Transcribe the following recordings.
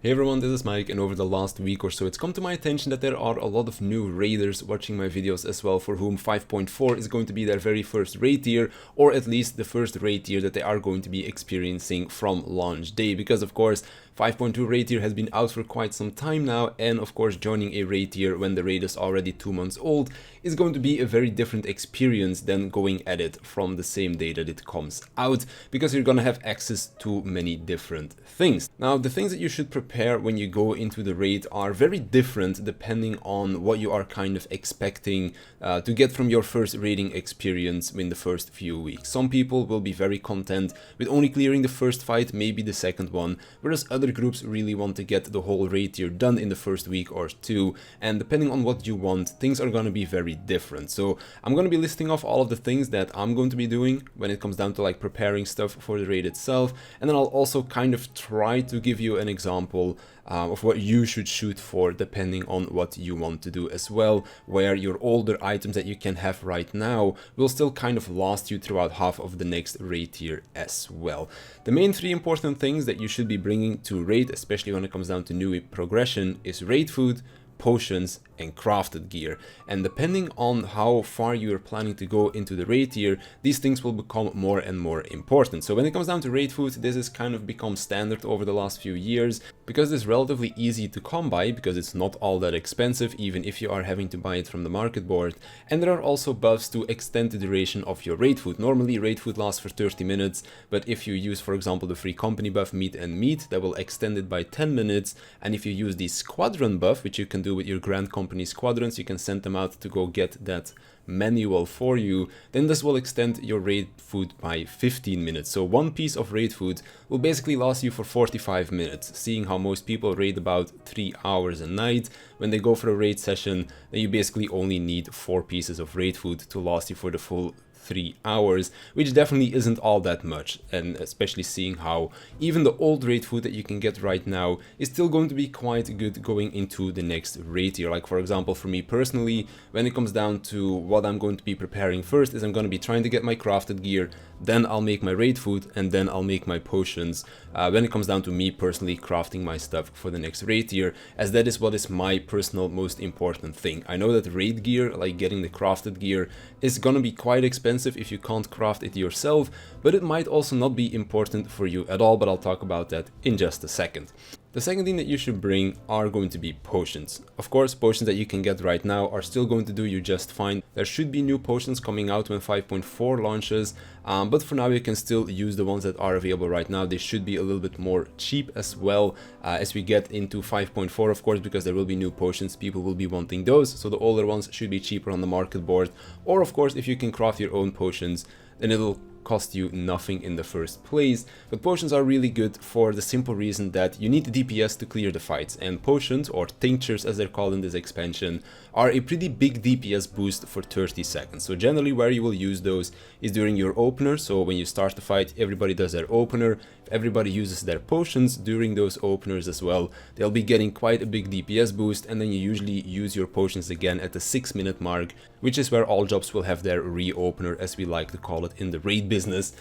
Hey everyone, this is Mike, and over the last week or so it's come to my attention that there are a lot of new raiders watching my videos as well, for whom 5.4 is going to be their very first raid tier, or at least the first raid tier that they are going to be experiencing from launch day, because of course 5.2 raid tier has been out for quite some time now, and of course joining a raid tier when the raid is already 2 months old is going to be a very different experience than going at it from the same day that it comes out, because you're gonna have access to many different things. Now, the things that you should prepare when you go into the raid are very different depending on what you are kind of expecting to get from your first raiding experience in the first few weeks. Some people will be very content with only clearing the first fight, maybe the second one, whereas other groups really want to get the whole raid tier done in the first week or two, and depending on what you want, things are going to be very different. So I'm going to be listing off all of the things that I'm going to be doing when it comes down to like preparing stuff for the raid itself, and then I'll also kind of try to give you an example of what you should shoot for depending on what you want to do as well, where your older items that you can have right now will still kind of last you throughout half of the next raid tier as well. The main three important things that you should be bringing to raid, especially when it comes down to new progression, is raid food, potions, and crafted gear. And depending on how far you are planning to go into the raid tier, these things will become more and more important. So when it comes down to raid food, this has kind of become standard over the last few years, because it's relatively easy to come by, because it's not all that expensive, even if you are having to buy it from the market board. And there are also buffs to extend the duration of your raid food. Normally raid food lasts for 30 minutes, but if you use, for example, the free company buff meat and meat, that will extend it by 10 minutes. And if you use the squadron buff, which you can do with your grand company squadrons, you can send them out to go get that manual for you, then this will extend your raid food by 15 minutes. So one piece of raid food will basically last you for 45 minutes. Seeing how most people raid about 3 hours a night when they go for a raid session, then you basically only need 4 pieces of raid food to last you for the full 3 hours, which definitely isn't all that much, and especially seeing how even the old raid food that you can get right now is still going to be quite good going into the next raid tier. Like for example, for me personally, when it comes down to what I'm going to be preparing first, is I'm going to be trying to get my crafted gear, then I'll make my raid food, and then I'll make my potions when it comes down to me personally crafting my stuff for the next raid tier, as that is what is my personal most important thing. I know that raid gear, like getting the crafted gear, is gonna be quite expensive if you can't craft it yourself, but it might also not be important for you at all, but I'll talk about that in just a second. The second thing that you should bring are going to be potions. Of course, potions that you can get right now are still going to do you just fine. There should be new potions coming out when 5.4 launches, but for now you can still use the ones that are available right now. They should be a little bit more cheap as well as we get into 5.4, of course, because there will be new potions. People will be wanting those, so the older ones should be cheaper on the market board. Or of course, if you can craft your own potions, then it'll cost you nothing in the first place. But potions are really good for the simple reason that you need DPS to clear the fights, and potions, or tinctures as they're called in this expansion, are a pretty big DPS boost for 30 seconds. So generally where you will use those is during your opener. So when you start the fight, everybody does their opener. If everybody uses their potions during those openers as well, they'll be getting quite a big DPS boost, and then you usually use your potions again at the 6-minute mark, which is where all jobs will have their re-opener, as we like to call it in the raid business.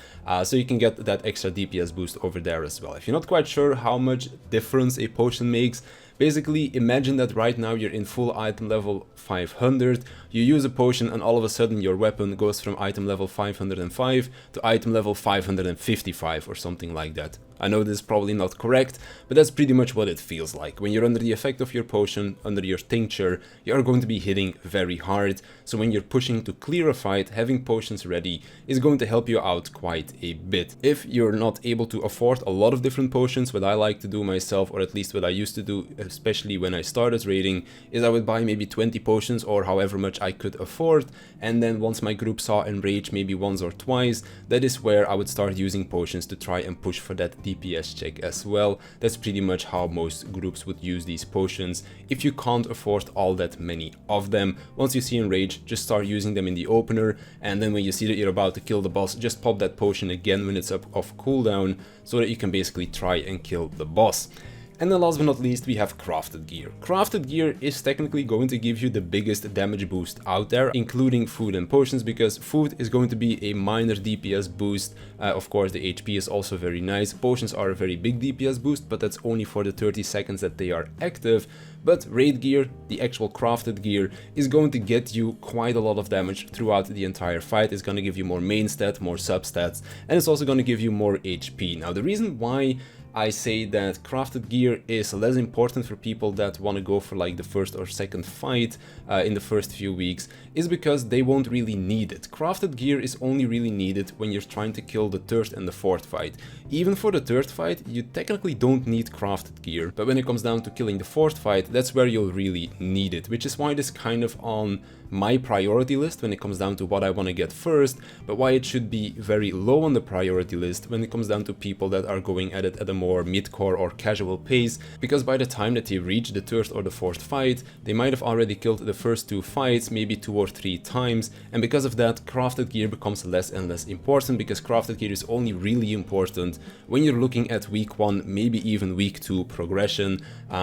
So you can get that extra DPS boost over there as well. If you're not quite sure how much difference a potion makes, basically imagine that right now you're in full item level 500, you use a potion and all of a sudden your weapon goes from item level 505 to item level 555 or something like that. I know this is probably not correct, but that's pretty much what it feels like. When you're under the effect of your potion, under your tincture, you are going to be hitting very hard. So when you're pushing to clear a fight, having potions ready is going to help you out quite a bit. If you're not able to afford a lot of different potions, what I like to do myself, or at least what I used to do, especially when I started raiding, is I would buy maybe 20 potions or however much I could afford, and then once my group saw enrage maybe once or twice, that is where I would start using potions to try and push for that DPS check as well. That's pretty much how most groups would use these potions. If you can't afford all that many of them, once you see enrage, just start using them in the opener, and then when you see that you're about to kill the boss, just pop that potion again when it's up off cooldown, so that you can basically try and kill the boss. And then last but not least, we have crafted gear. Crafted gear is technically going to give you the biggest damage boost out there, including food and potions, because food is going to be a minor DPS boost. Of course, the HP is also very nice. Potions are a very big DPS boost, but that's only for the 30 seconds that they are active. But raid gear, the actual crafted gear, is going to get you quite a lot of damage throughout the entire fight. It's going to give you more main stat, more substats, and it's also going to give you more HP. Now, the reason why I say that crafted gear is less important for people that want to go for like the first or second fight in the first few weeks is because they won't really need it. Crafted gear is only really needed when you're trying to kill the third and the fourth fight. Even for the third fight, you technically don't need crafted gear, but when it comes down to killing the fourth fight, that's where you'll really need it, which is why it is kind of on my priority list when it comes down to what I want to get first, but why it should be very low on the priority list when it comes down to people that are going at it at a more mid-core or casual pace, because by the time that they reach the third or the fourth fight, they might have already killed the first two fights, maybe 2 or 3 times, and because of that, crafted gear becomes less and less important, because crafted gear is only really important when you're looking at week 1, maybe even week 2 progression,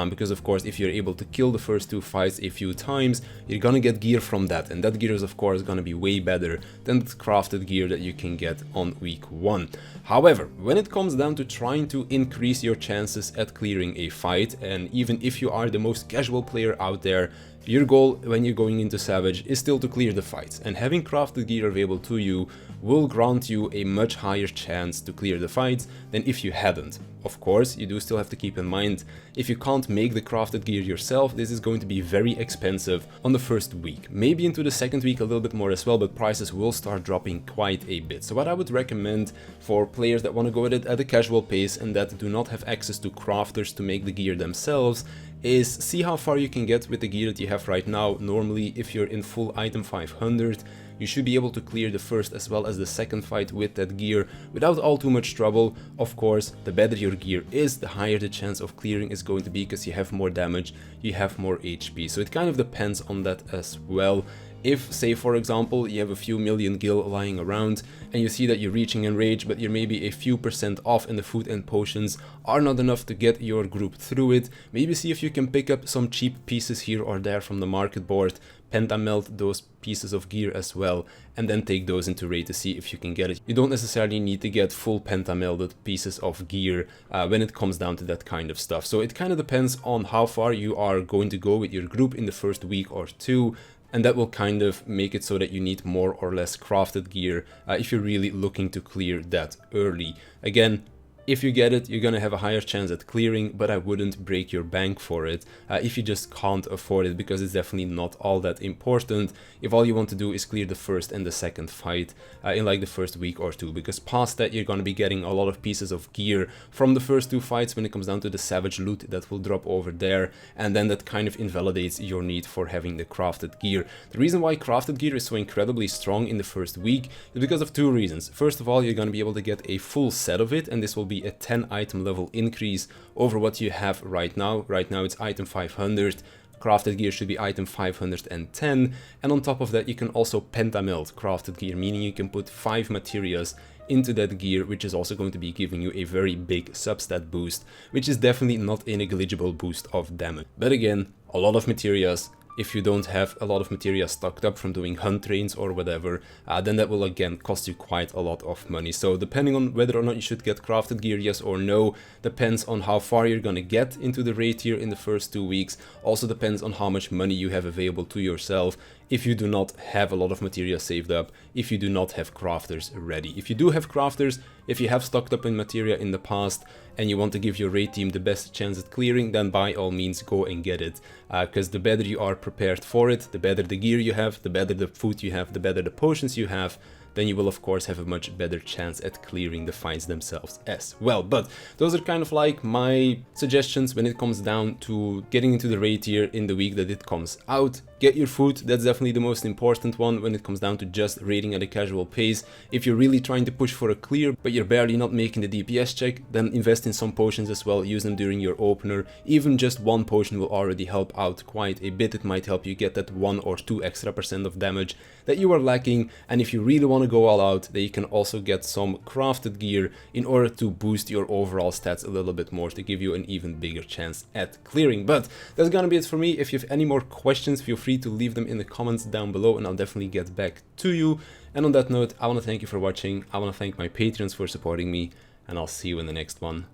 because of course if you're able to kill the first 2 fights a few times, you're gonna get gear from that, and that gear is of course gonna be way better than the crafted gear that you can get on week 1. However, when it comes down to trying to increase your chances at clearing a fight, and even if you are the most casual player out there, your goal when you're going into Savage is still to clear the fights, and having crafted gear available to you will grant you a much higher chance to clear the fights than if you hadn't. Of course, you do still have to keep in mind, if you can't make the crafted gear yourself, this is going to be very expensive on the first week. Maybe into the second week a little bit more as well, but prices will start dropping quite a bit. So what I would recommend for players that want to go at it at a casual pace and that do not have access to crafters to make the gear themselves is see how far you can get with the gear that you have right now. Normally, if you're in full item 500, you should be able to clear the first as well as the second fight with that gear without all too much trouble. Of course, the better your gear is, the higher the chance of clearing is going to be, because you have more damage, you have more HP. So it kind of depends on that as well. If, say for example, you have a few million gil lying around and you see that you're reaching enrage, but you're maybe a few % off and the food and potions are not enough to get your group through it, maybe see if you can pick up some cheap pieces here or there from the market board, pentamelt those pieces of gear as well, and then take those into raid to see if you can get it. You don't necessarily need to get full pentamelded pieces of gear when it comes down to that kind of stuff. So it kind of depends on how far you are going to go with your group in the first week or two, and that will kind of make it so that you need more or less crafted gear if you're really looking to clear that early. Again, if you get it, you're gonna have a higher chance at clearing, but I wouldn't break your bank for it if you just can't afford it, because it's definitely not all that important if all you want to do is clear the first and the second fight in like the first week or two, because past that you're gonna be getting a lot of pieces of gear from the first 2 fights when it comes down to the Savage loot that will drop over there, and then that kind of invalidates your need for having the crafted gear. The reason why crafted gear is so incredibly strong in the first week is because of 2 reasons. First of all, you're gonna be able to get a full set of it, and this will be a 10 item level increase over what you have right now. Right now it's item 500, crafted gear should be item 510, and on top of that you can also pentamelt crafted gear, meaning you can put 5 materias into that gear, which is also going to be giving you a very big substat boost, which is definitely not a negligible boost of damage. But again, a lot of materias. If you don't have a lot of materia stocked up from doing hunt trains or whatever, then that will again cost you quite a lot of money. So depending on whether or not you should get crafted gear, yes or no, depends on how far you're gonna get into the raid tier in the first 2 weeks. Also depends on how much money you have available to yourself. If you do not have a lot of materia saved up, if you do not have crafters ready. If you do have crafters, if you have stocked up in materia in the past and you want to give your raid team the best chance at clearing, then by all means go and get it, because the better you are prepared for it, the better the gear you have, the better the food you have, the better the potions you have, then you will of course have a much better chance at clearing the fights themselves as well. But those are kind of like my suggestions when it comes down to getting into the raid tier in the week that it comes out. Get your food, that's definitely the most important one when it comes down to just raiding at a casual pace. If you're really trying to push for a clear, but you're barely not making the DPS check, then invest in some potions as well, use them during your opener. Even just 1 potion will already help out quite a bit. It might help you get that 1 or 2 extra % of damage that you are lacking, and if you really want want to go all out, then you can also get some crafted gear in order to boost your overall stats a little bit more, to give you an even bigger chance at clearing. But that's gonna be it for me. If you have any more questions, feel free to leave them in the comments down below and I'll definitely get back to you. And on that note, I want to thank you for watching, I want to thank my Patreons for supporting me, and I'll see you in the next one.